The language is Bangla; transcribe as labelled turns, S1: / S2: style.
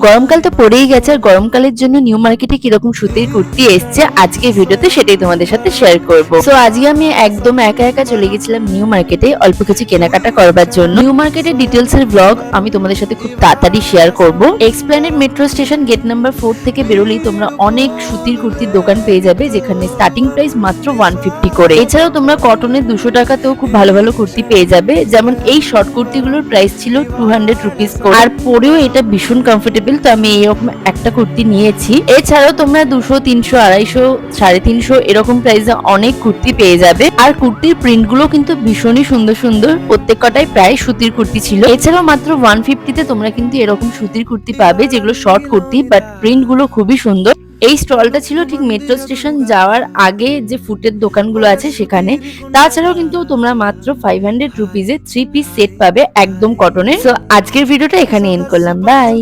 S1: গরমকাল তো পড়েই গেছে, আর গরমকালের জন্য নিউ মার্কেটে কিরকম সুতির কুর্তি এসছে আজকে ভিডিওতে সেটাই তোমাদের সাথে শেয়ার করব। তো আজকে আমি একদম একা একা চলে গেছিলাম নিউ মার্কেটে অল্প কিছু কেনাকাটা করবার জন্য। নিউ মার্কেটের ডিটেলস এর ব্লগ আমি তোমাদের সাথে খুব তাড়াতাড়ি শেয়ার করব। Esplanade metro station gate number 4 থেকে বেরোলেই তোমরা অনেক সুতির কুর্তির দোকান পেয়ে যাবে, যেখানে স্টার্টিং প্রাইস মাত্র 150 করে। এছাড়াও তোমরা কটনের 200 টাকাতেও খুব ভালো ভালো কুর্তি পেয়ে যাবে। যেমন এই শর্ট কুর্তিগুলোর প্রাইস ছিল 200 রুপিস করে, আর পরেও এটা ভীষণ কমফোর্টেবল। তো আমি এরকম একটা কুর্তি নিয়েছি। এছাড়াও তোমরা 200, 300, 250, 350 এরকম প্রাইসে অনেক কুর্তি পেয়ে যাবে। আর কুর্তির প্রিন্ট গুলো কিন্তু ভীষণই সুন্দর সুন্দর, প্রত্যেক কটাই প্রায় সুতির কুর্তি ছিল। এছাড়াও মাত্র 150-তে তোমরা কিন্তু এরকম সুতির কুর্তি পাবে, যেগুলো শর্ট কুর্তি বাট প্রিন্ট গুলো খুবই সুন্দর। এই স্টলটা ছিল ঠিক মেট্রো স্টেশন যাওয়ার আগে যে ফুটের দোকানগুলো আছে সেখানে। তাছাড়াও কিন্তু তোমরা মাত্র 500 রুপিজে 3 পিস সেট পাবে একদম কটনের। তো আজকের ভিডিওটা এখানে এন্ড করলাম, বাই।